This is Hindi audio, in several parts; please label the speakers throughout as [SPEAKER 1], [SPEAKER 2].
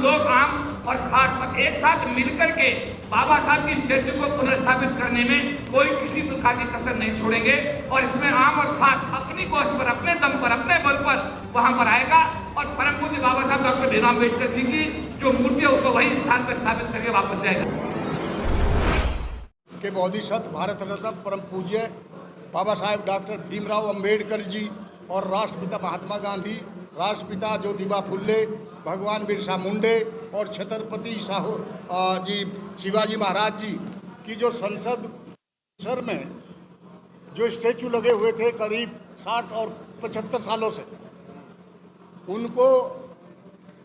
[SPEAKER 1] लोग आम और खास सब एक साथ मिलकर के बाबा साहब की स्टैच्यू को पुनर्स्थापित करने में कोई किसी प्रकार की कसर नहीं छोड़ेंगे और इसमें आम और खास अपनी कॉस्ट पर, अपने दम पर, अपने बल पर वहां पर आएगा और परम पूज्य बाबा साहब डॉक्टर भीमराव अम्बेडकर जी की जो मूर्ति है उसको वही स्थान पर स्थापित करके वापस जाएगा।
[SPEAKER 2] के बोधिसत्व भारत रत्न परम पूज्य बाबा साहेब डॉक्टर भीमराव अम्बेडकर जी और राष्ट्रपिता महात्मा गांधी, राष्ट्रपिता ज्योतिबा फुल्ले, भगवान बिरसा मुंडे और छत्रपति साहू जी शिवाजी महाराज जी की जो संसद परिसर में जो स्टैचू लगे हुए थे करीब 60 और 75 सालों से, उनको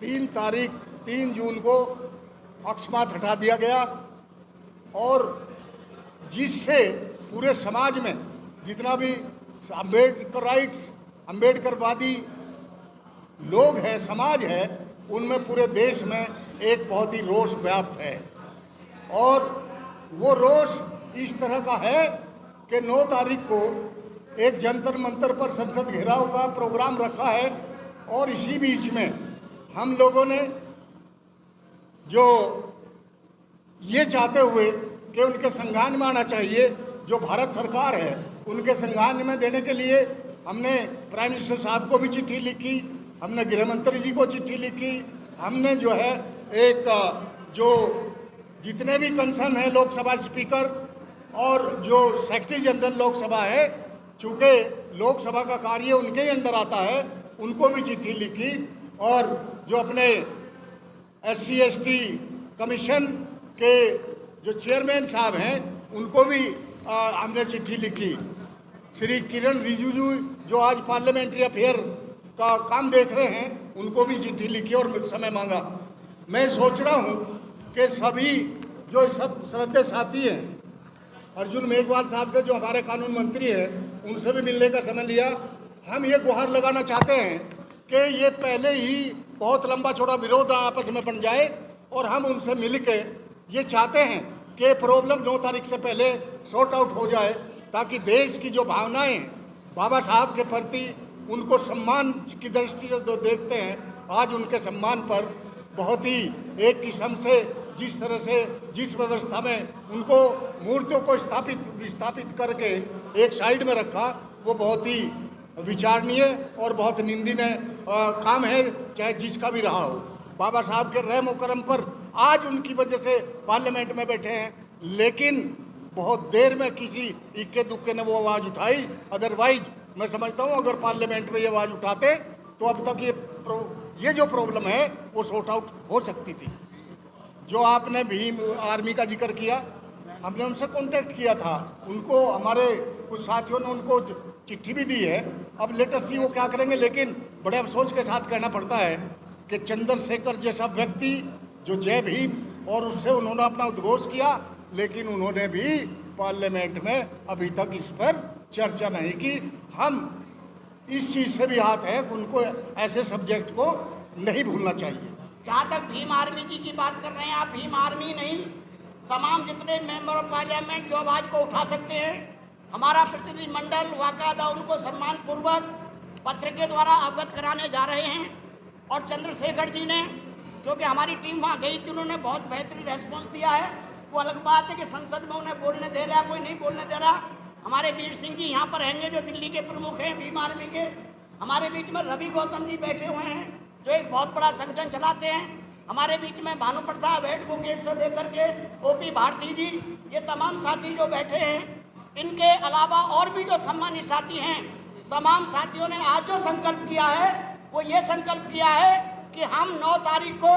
[SPEAKER 2] 3 जून को अकस्मात हटा दिया गया और जिससे पूरे समाज में जितना भी अम्बेडकरवादी लोग हैं, समाज है, उनमें पूरे देश में एक बहुत ही रोष व्याप्त है। और वो रोष इस तरह का है कि 9 तारीख को एक जंतर मंतर पर संसद घेराव का प्रोग्राम रखा है और इसी बीच में हम लोगों ने जो ये चाहते हुए कि उनके संज्ञान में आना चाहिए, जो भारत सरकार है उनके संज्ञान में देने के लिए हमने प्राइम मिनिस्टर साहब को भी चिट्ठी लिखी, हमने गृह मंत्री जी को चिट्ठी लिखी, हमने जो है एक जो जितने भी कंसर्न है लोकसभा स्पीकर और जो सेक्रेटरी जनरल लोकसभा है, चूँकि लोकसभा का कार्य उनके ही अंडर आता है, उनको भी चिट्ठी लिखी और जो अपने SC ST कमीशन के जो चेयरमैन साहब हैं उनको भी हमने चिट्ठी लिखी। श्री किरण रिजिजू जो आज पार्लियामेंट्री अफेयर का काम देख रहे हैं, उनको भी चिट्ठी लिखी और समय मांगा। मैं सोच रहा हूं कि सभी जो सब श्रद्धेय साथी हैं, अर्जुन मेघवाल साहब से जो हमारे कानून मंत्री हैं, उनसे भी मिलने का समय लिया। हम ये गुहार लगाना चाहते हैं कि ये पहले ही बहुत लंबा चौड़ा विरोध आपस में बन जाए और हम उनसे मिल के ये चाहते हैं कि प्रॉब्लम 9 तारीख से पहले सॉर्ट आउट हो जाए, ताकि देश की जो भावनाएं बाबा साहब के प्रति उनको सम्मान की दृष्टि से जो देखते हैं, आज उनके सम्मान पर बहुत ही एक किस्म से जिस तरह से जिस व्यवस्था में उनको मूर्तियों को विस्थापित करके एक साइड में रखा, वो बहुत ही विचारणीय और बहुत निंदनीय काम है, चाहे जिसका भी रहा हो। बाबा साहब के रहम करम पर आज उनकी वजह से पार्लियामेंट में बैठे हैं, लेकिन बहुत देर में किसी इक्के दुक्के ने वो आवाज़ उठाई। अदरवाइज मैं समझता हूँ अगर पार्लियामेंट में ये आवाज़ उठाते तो अब तक ये जो प्रॉब्लम है वो सॉर्ट आउट हो सकती थी। जो आपने भीम आर्मी का जिक्र किया, हमने उनसे कांटेक्ट किया था, उनको हमारे कुछ साथियों ने उनको चिट्ठी भी दी है। अब लेटर सी वो क्या करेंगे, लेकिन बड़े अफसोस के साथ कहना पड़ता है कि चंद्रशेखर जैसा व्यक्ति जो जय भीम और उससे उन्होंने अपना उद्घोष किया, लेकिन उन्होंने भी पार्लियामेंट में अभी तक इस पर चर्चा नहीं की। हम इस चीज़ से भी हाथ है कि उनको ऐसे सब्जेक्ट को नहीं भूलना चाहिए।
[SPEAKER 3] जहाँ तक भीम आर्मी जी की बात कर रहे हैं आप, भीम आर्मी नहीं, तमाम जितने मेंबर ऑफ पार्लियामेंट जो आवाज़ को उठा सकते हैं, हमारा प्रतिनिधिमंडल वाकायदा उनको सम्मानपूर्वक पत्र के द्वारा अवगत कराने जा रहे हैं। और चंद्रशेखर जी ने, क्योंकि हमारी टीम वहाँ गई थी, उन्होंने बहुत बेहतरीन रेस्पॉन्स दिया है। वो अलग बात है कि संसद में उन्हें बोलने दे रहा, कोई नहीं बोलने दे रहा। हमारे वीर सिंह जी यहाँ पर रहेंगे जो दिल्ली के प्रमुख हैं भीम आर्मी के। हमारे बीच में रवि गौतम जी बैठे हुए हैं जो एक बहुत बड़ा संगठन चलाते हैं। हमारे बीच में भानु प्रताप एडवोकेट से लेकर के OP भारती जी, ये तमाम साथी जो बैठे हैं, इनके अलावा और भी जो सम्मानित साथी हैं, तमाम साथियों ने आज जो संकल्प किया है वो ये संकल्प किया है कि हम 9 तारीख को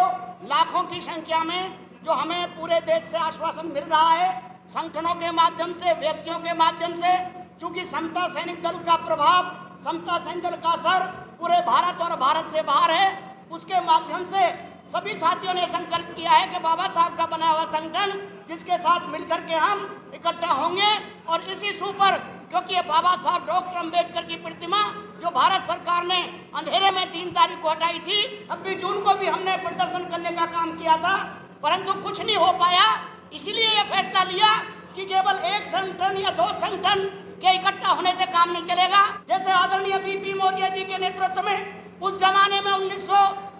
[SPEAKER 3] लाखों की संख्या में जो हमें पूरे देश से आश्वासन मिल रहा है, संगठनों के माध्यम से, व्यक्तियों के माध्यम से, चूंकि समता सैनिक दल का प्रभाव, समता सैनिक दल का असर पूरे भारत और भारत से बाहर है, उसके माध्यम से सभी साथियों ने संकल्प किया है कि बाबा साहब का बना हुआ संगठन जिसके साथ मिलकर के हम इकट्ठा होंगे। और इसी सू पर, क्योंकि ये बाबा साहब डॉक्टर अम्बेडकर की प्रतिमा जो भारत सरकार ने अंधेरे में 3 तारीख को हटाई थी, 26 जून को भी हमने प्रदर्शन करने का काम किया था, परंतु कुछ नहीं हो पाया। इसीलिए ये फैसला लिया कि केवल एक संगठन या 2 संगठन के इकट्ठा होने से काम नहीं चलेगा। जैसे आदरणीय BP मोदी जी के नेतृत्व में उस जमाने में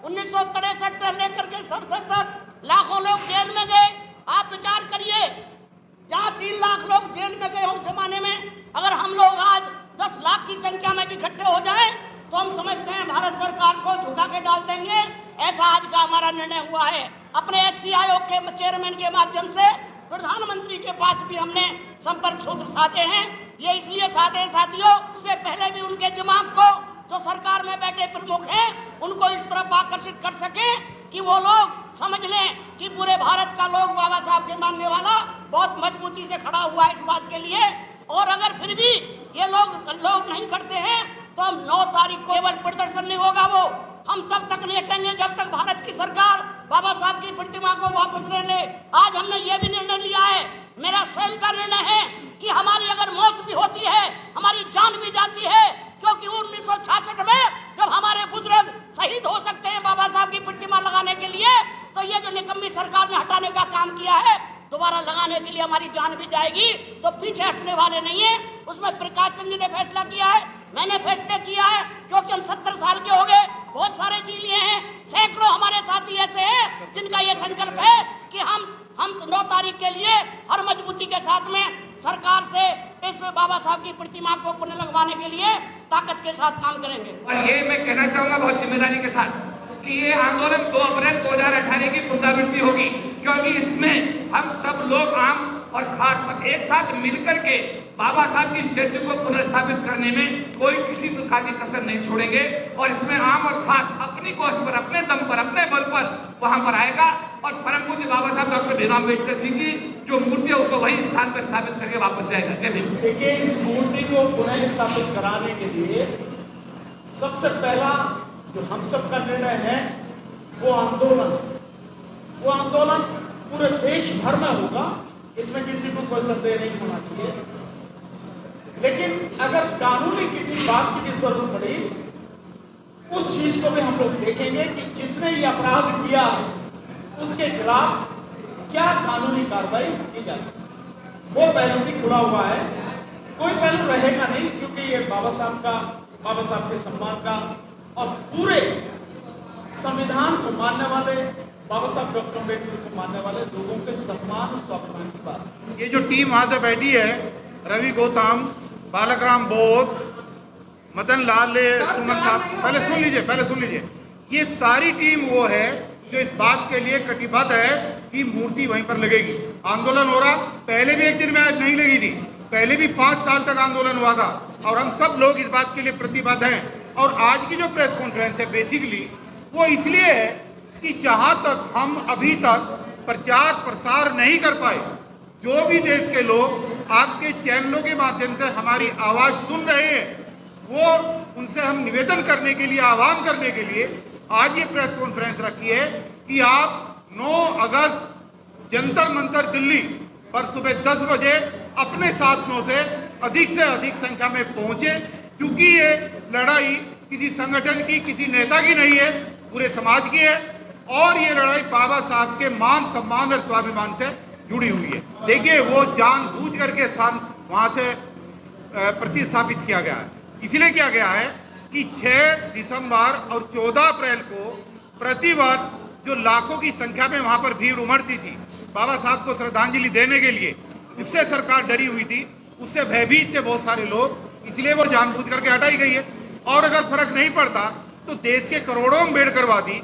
[SPEAKER 3] 1963 से लेकर के 67 तक लाखों लोग जेल में गए। आप विचार करिए, जहां 3 लाख लोग जेल में गए उस जमाने में, अगर हम लोग आज 10 लाख की संख्या में भी इकट्ठे हो जाएं तो हम समझते हैं भारत सरकार को झुका के डाल देंगे। ऐसा आज का हमारा निर्णय हुआ है। अपने एससी आयोग के चेयरमैन के माध्यम से प्रधानमंत्री के पास भी हमने संपर्क सूत्र साधे हैं। ये इसलिए साधे साथियों, उससे पहले भी उनके दिमाग को जो सरकार में बैठे प्रमुख हैं उनको इस तरफ आकर्षित कर सके कि वो लोग समझ लें कि पूरे भारत का लोग बाबा साहब के मानने वाला बहुत मजबूती से खड़ा हुआ है इस बात के लिए। और अगर फिर भी ये लोग नहीं करते हैं तो हम 9 तारीख को केवल प्रदर्शन नहीं होगा, वो हम तब तक नहीं हटेंगे जब तक भारत की सरकार बाबा साहब की प्रतिमा को वापस ले ले। आज हमने ये भी निर्णय लिया है, मेरा स्वयं का निर्णय है कि हमारी अगर मौत भी होती है, हमारी जान भी जाती है, क्योंकि 1966 में जब हमारे बुजुर्ग शहीद हो सकते हैं बाबा साहब की प्रतिमा लगाने के लिए, तो ये जो निकम्मी सरकार ने हटाने का काम किया है, दोबारा लगाने के लिए हमारी जान भी जाएगी, तो पीछे हटने वाले नहीं है। उसमें प्रकाश चंद जी ने फैसला किया है, मैंने फैसला किया है, क्योंकि हम 70 साल के हो गए, बहुत सारे जी लिए हैं, सैकड़ों हमारे साथी ऐसे हैं जिनका ये संकल्प है कि हम 9 तारीख के लिए हर मजबूती के साथ में सरकार से इस बाबा साहब की प्रतिमा को पुनः लगवाने के लिए ताकत के साथ काम करेंगे।
[SPEAKER 1] और ये मैं कहना चाहूंगा बहुत जिम्मेदारी के साथ कि ये आंदोलन 2 अप्रैल 2018 की पुनरावृत्ति होगी, क्योंकि इसमें हम सब लोग आम और खास सब एक साथ मिलकर के बाबा साहब की स्टैच्यू को पुनर्स्थापित करने में कोई किसी प्रकार की कसर नहीं छोड़ेंगे। और इसमें आम और खास अपनी कॉस्ट पर, अपने दम पर, अपने बल पर वहां पर आएगा और परम पूज्य बाबा साहब डॉक्टर भीमराव अम्बेडकर जी की जो मूर्ति है उसको वही स्थान पर स्थापित करके वापस जाएगा। जय भीम।
[SPEAKER 4] देखिए, इस मूर्ति को पुनः स्थापित कराने के लिए सबसे पहला जो हम सब का निर्णय है वो आंदोलन पूरे देश भर में होगा, इसमें किसी को कोई संदेह नहीं होना चाहिए। लेकिन अगर कानूनी किसी बात की भी जरूरत पड़ी, उस चीज को भी हम लोग देखेंगे कि जिसने ये अपराध किया है उसके खिलाफ क्या कानूनी कार्रवाई की जा सकती, वो पहलू भी खुला हुआ है। कोई पहलू रहेगा नहीं, क्योंकि ये बाबा साहब के सम्मान का और पूरे संविधान को मानने वाले, बाबा साहब डॉक्टर अम्बेडकर को मानने वाले लोगों के सम्मान और स्वाभिमान की बात।
[SPEAKER 5] ये जो टीम वहां से बैठी है, रवि गौतम, बालकराम बोध, मदन लाल सुमन साहब, पहले सुन लीजिए, ये सारी टीम वो है जो इस बात के लिए कटिबद्ध है कि मूर्ति वहीं पर लगेगी। आंदोलन हो रहा, पहले भी एक दिन में आज नहीं लगी थी, पहले भी 5 साल तक आंदोलन हुआ था और हम सब लोग इस बात के लिए प्रतिबद्ध हैं। और आज की जो प्रेस कॉन्फ्रेंस है बेसिकली वो इसलिए है कि जहां तक हम अभी तक प्रचार प्रसार नहीं कर पाए, जो भी देश के लोग आपके चैनलों के माध्यम से हमारी आवाज सुन रहे हैं, वो उनसे हम निवेदन करने के लिए, आह्वान करने के लिए आज ये प्रेस कॉन्फ्रेंस रखी है कि आप 9 अगस्त जंतर मंतर दिल्ली पर सुबह 10 बजे अपने साथियों से अधिक संख्या में पहुंचे, क्योंकि ये लड़ाई किसी संगठन की, किसी नेता की नहीं है, पूरे समाज की है। और ये लड़ाई बाबा साहब के मान, सम्मान और स्वाभिमान से जुड़ी हुई है। देखिए, वो जानबूझ करके स्थान वहां से प्रतिस्थापित किया गया है। इसलिए किया गया है कि 6 दिसंबर और 14 अप्रैल को प्रतिवर्ष जो लाखों की संख्या में वहां पर भीड़ उमड़ती थी बाबा साहब को श्रद्धांजलि देने के लिए, उससे सरकार डरी हुई थी, उससे भयभीत थे बहुत सारे लोग, इसलिए वो जानबूझ करके हटाई गई है। और अगर फर्क नहीं पड़ता तो देश के करोड़ों अम्बेडकरवादी,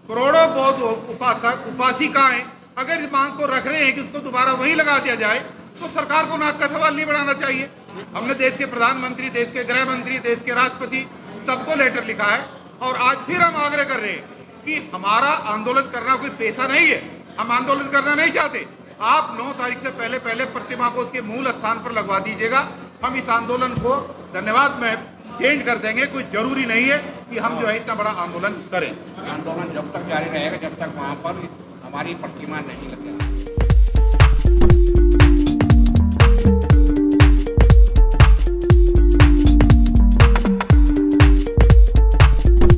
[SPEAKER 5] करोड़ों बौद्ध उपासक, उपासिकाएं अगर इस मांग को रख रहे हैं कि उसको दोबारा वहीं लगा दिया जाए, तो सरकार को नाक का सवाल नहीं बढ़ाना चाहिए। हमने देश के प्रधानमंत्री, देश के गृह मंत्री, देश के राष्ट्रपति सबको लेटर लिखा है और आज फिर हम आग्रह कर रहे हैं कि हमारा आंदोलन करना कोई पेशा नहीं है, हम आंदोलन करना नहीं चाहते। आप 9 तारीख से पहले प्रतिमा को उसके मूल स्थान पर लगवा दीजिएगा। हम इस आंदोलन को धन्यवाद में चेंज कर देंगे, कोई जरूरी नहीं है कि हम जो है इतना बड़ा आंदोलन करें।
[SPEAKER 6] आंदोलन जब तक जारी रहेगा जब तक वहाँ पर हमारी प्रतिमा नहीं लगेगी।